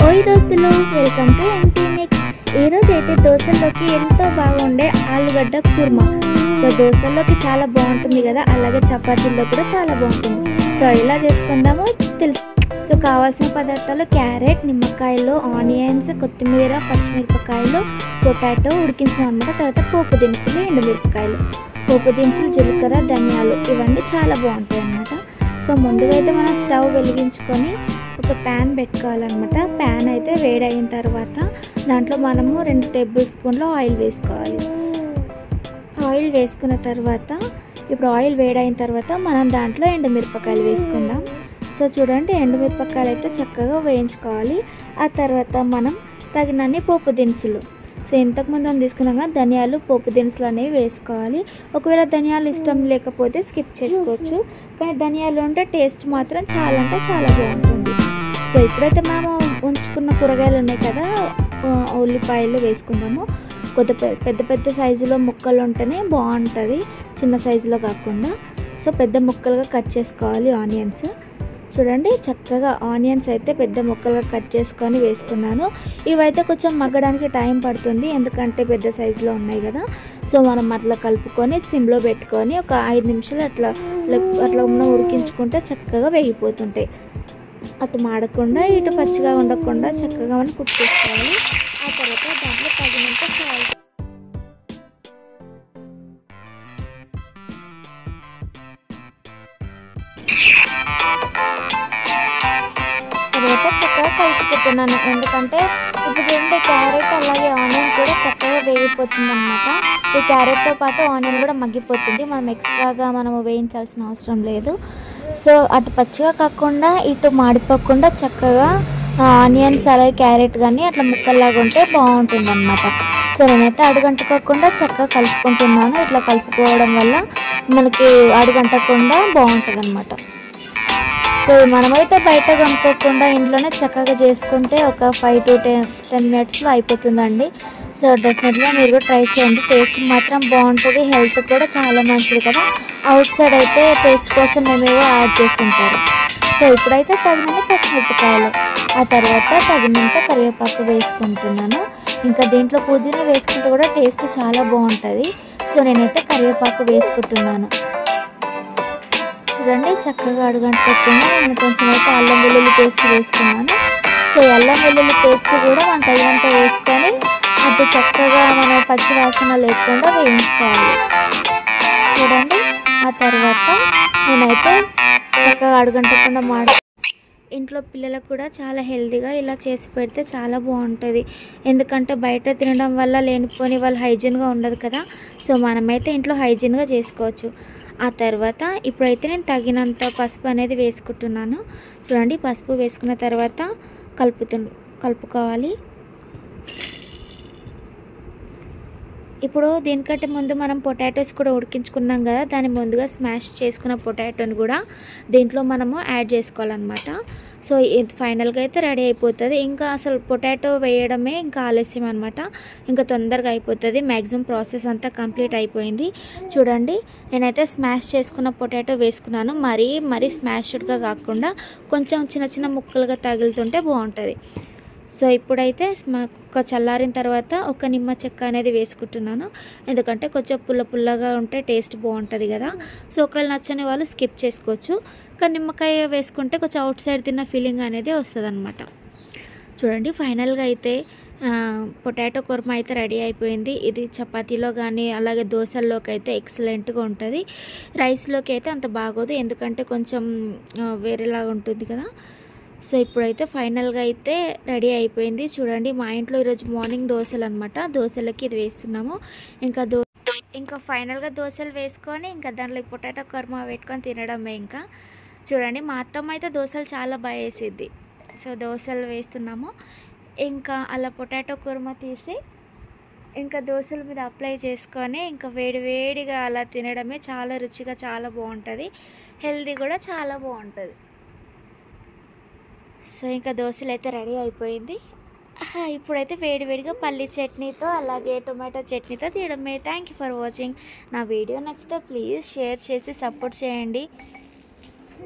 ఓయ్ దోస్తులు, welcome to MP mix. ఈరోజు అయితే దోశల్లోకి ఎంతో బాగుండే ఆలుగడ్డ కుర్మా. సో దోశల్లోకి చాలా బాగుంటుంది కదా, అలాగే చపాతీల్లో కూడా చాలా బాగుంటుంది. సో ఎలా చేసుకుందామో తెలుసు. సో కావాల్సిన పదార్థాలు: క్యారెట్, నిమ్మకాయలు, ఆనియన్స్, కొత్తిమీర, పచ్చిమిరపకాయలు, పొటాటో ఉడికించిన అన్నమాట. తర్వాత పోపు దినుసులు, ఎండుమిరపకాయలు, పోపు దినుసులు, జీలకర్ర, ధనియాలు, ఇవన్నీ చాలా బాగుంటాయి అన్నమాట. సో ముందుగా అయితే మనం స్టవ్ వెలిగించుకొని ఒక ప్యాన్ పెట్టుకోవాలన్నమాట. ప్యాన్ అయితే వేడైన తర్వాత దాంట్లో మనము 2 టేబుల్ స్పూన్ల ఆయిల్ వేసుకోవాలి. ఆయిల్ వేసుకున్న తర్వాత ఇప్పుడు ఆయిల్ వేడైన తర్వాత మనం దాంట్లో ఎండుమిరపకాయలు వేసుకుందాం. సో చూడండి, ఎండుమిరపకాయలు అయితే చక్కగా వేయించుకోవాలి. ఆ తర్వాత మనం తగినన్ని పోపు దినుసులు, సో ఇంతకుముందు మనం తీసుకున్నాక ధనియాలు, పోపు దినుసులు అనేవి వేసుకోవాలి. ఒకవేళ ధనియాలు ఇష్టం లేకపోతే స్కిప్ చేసుకోవచ్చు, కానీ ధనియాలు ఉంటే టేస్ట్ మాత్రం చాలా అంటే చాలా బాగుంటుంది. సో ఇప్పుడైతే మనం ఉంచుకున్న కూరగాయలు ఉన్నాయి కదా, ఉల్లిపాయలు వేసుకుందాము. పెద్ద పెద్ద సైజులో ముక్కలు ఉంటేనే బాగుంటుంది, చిన్న సైజులో కాకుండా. సో పెద్ద ముక్కలుగా కట్ చేసుకోవాలి ఆనియన్స్. చూడండి, చక్కగా ఆనియన్స్ అయితే పెద్ద ముక్కలుగా కట్ చేసుకొని వేసుకున్నాను. ఇవైతే కొంచెం మగ్గడానికి టైం పడుతుంది, ఎందుకంటే పెద్ద సైజులో ఉన్నాయి కదా. సో మనం అట్లా కలుపుకొని సిమ్లో పెట్టుకొని ఒక 5 నిమిషాలు అట్లా మనం ఉడికించుకుంటే చక్కగా వేగిపోతుంటాయి. అటు మాడకుండా ఇటు పచ్చిగా ఉండకుండా చక్కగా మనం కుక్ చేసుకోవాలి. ఆ తర్వాత దాంట్లో తగినంత సాల్ట్, తర్వాత చక్కగా కలుపుకుంటున్నాను. ఎందుకంటే ఇప్పుడు చూడండి, క్యారెట్ అలాగే ఆనియన్ కూడా చక్కగా వేగిపోతుంది అనమాట. ఈ క్యారెట్తో పాటు ఆనియన్ కూడా మగ్గిపోతుంది, మనం ఎక్స్ట్రాగా మనము వేయించాల్సిన అవసరం లేదు. సో అటు పచ్చిగా కాకుండా ఇటు మాడిపోకుండా చక్కగా ఆనియన్స్ అలాగే క్యారెట్ కానీ అట్లా ముక్కల్లాగా ఉంటే బాగుంటుంది అనమాట. సో నేనైతే అడుగంటుకోకుండా చక్కగా కలుపుకుంటున్నాను. ఇట్లా కలుపుకోవడం వల్ల మనకి అడుగంటకుండా బాగుంటుంది అనమాట. సో మనమైతే బయట కొనుక్కోకుండా ఇంట్లోనే చక్కగా చేసుకుంటే ఒక 5 to 10 మినిట్స్లో అయిపోతుందండి. సో డెఫినెట్గా మీరు కూడా ట్రై చేయండి, టేస్ట్ మాత్రం బాగుంటుంది, హెల్త్ కూడా చాలా మంచిది కదా. అవుట్ సైడ్ అయితే టేస్ట్ కోసం మేమేవో యాడ్ చేస్తుంటారు. సో ఇప్పుడైతే తగినంత పచ్చిమిరపకాయలు, ఆ తర్వాత తగినంత కరివేపాకు వేసుకుంటున్నాను. ఇంకా దీంట్లో పుదీనా వేసుకుంటే కూడా టేస్ట్ చాలా బాగుంటుంది. సో నేనైతే కరివేపాకు వేసుకుంటున్నాను. చూడండి, చక్కగా అడుగంటకుండా నేను కొంచెం అయితే అల్లం వెల్లుల్లి పేస్ట్ వేసుకున్నాను. సో అల్లం వెల్లుల్లి పేస్ట్ కూడా మనం తగినంత వేసుకొని అది చక్కగా మనం పచ్చి వాసన లేకుండా వేయించుకోవాలి. చూడండి, ఆ తర్వాత నేనైతే చక్కగా అడుగంటకుండా ఇంట్లో పిల్లలకు కూడా చాలా హెల్తీగా ఇలా చేసి పెడితే చాలా బాగుంటుంది. ఎందుకంటే బయట తినడం వల్ల లేనిపోని వాళ్ళు హైజీన్గా ఉండదు కదా. సో మనమైతే ఇంట్లో హైజీన్గా చేసుకోవచ్చు. ఆ తర్వాత ఇప్పుడైతే నేను తగినంత పసుపు అనేది వేసుకుంటున్నాను. చూడండి, పసుపు వేసుకున్న తర్వాత కలుపుకోవాలి. ఇప్పుడు దీనికంటే ముందు మనం పొటాటోస్ కూడా ఉడికించుకున్నాం కదా, దాన్ని ముందుగా స్మాష్ చేసుకున్న పొటాటోని కూడా దీంట్లో మనము యాడ్ చేసుకోవాలన్నమాట. సో ఇది ఫైనల్గా అయితే రెడీ అయిపోతుంది. ఇంకా అసలు పొటాటో వేయడమే ఇంకా ఆలస్యం అనమాట, ఇంకా తొందరగా అయిపోతుంది. మ్యాక్సిమం ప్రాసెస్ అంతా కంప్లీట్ అయిపోయింది. చూడండి, నేనైతే స్మాష్ చేసుకున్న పొటాటో వేసుకున్నాను. మరీ స్మాష్డ్గా కాకుండా కొంచెం చిన్న చిన్న ముక్కలుగా తగులుతుంటే బాగుంటుంది. సో ఇప్పుడైతే చల్లారిన తర్వాత ఒక నిమ్మ చెక్క అనేది వేసుకుంటున్నాను, ఎందుకంటే కొంచెం పుల్లగా ఉంటే టేస్ట్ బాగుంటుంది కదా. సో ఒకవేళ నచ్చని వాళ్ళు స్కిప్ చేసుకోవచ్చు, కానీ నిమ్మకాయ వేసుకుంటే కొంచెం అవుట్ సైడ్ తిన్న ఫీలింగ్ అనేది వస్తుంది అనమాట. చూడండి, ఫైనల్గా అయితే పొటాటో కుర్మా అయితే రెడీ అయిపోయింది. ఇది చపాతీలో కానీ అలాగే దోశల్లోకి అయితే ఎక్సలెంట్గా ఉంటుంది. రైస్లోకి అయితే అంత బాగోదు, ఎందుకంటే కొంచెం వేరేలాగా ఉంటుంది కదా. సో ఇప్పుడైతే ఫైనల్గా అయితే రెడీ అయిపోయింది. చూడండి, మా ఇంట్లో ఈరోజు మార్నింగ్ దోశలు అనమాట, దోశలకి ఇది వేస్తున్నాము. ఇంకా ఫైనల్గా దోశలు వేసుకొని ఇంకా దాంట్లో పొటాటో కుర్మా పెట్టుకొని తినడమే. ఇంకా చూడండి, మా అత్తమ్మ అయితే దోశలు చాలా బాగా వేసిద్ది. సో దోశలు వేస్తున్నాము. ఇంకా అలా పొటాటో కుర్మా తీసి ఇంకా దోశల మీద అప్లై చేసుకొని ఇంకా వేడిగా అలా తినడమే చాలా రుచిగా చాలా బాగుంటుంది, హెల్తీ కూడా చాలా బాగుంటుంది. సో ఇంకా దోశలు అయితే రెడీ అయిపోయింది. ఇప్పుడైతే వేడిగా పల్లి చట్నీతో అలాగే టొమాటో చట్నీతో తీయడమే. Thank you for watching. నా వీడియో నచ్చితే ప్లీజ్ షేర్ చేసి సపోర్ట్ చేయండి.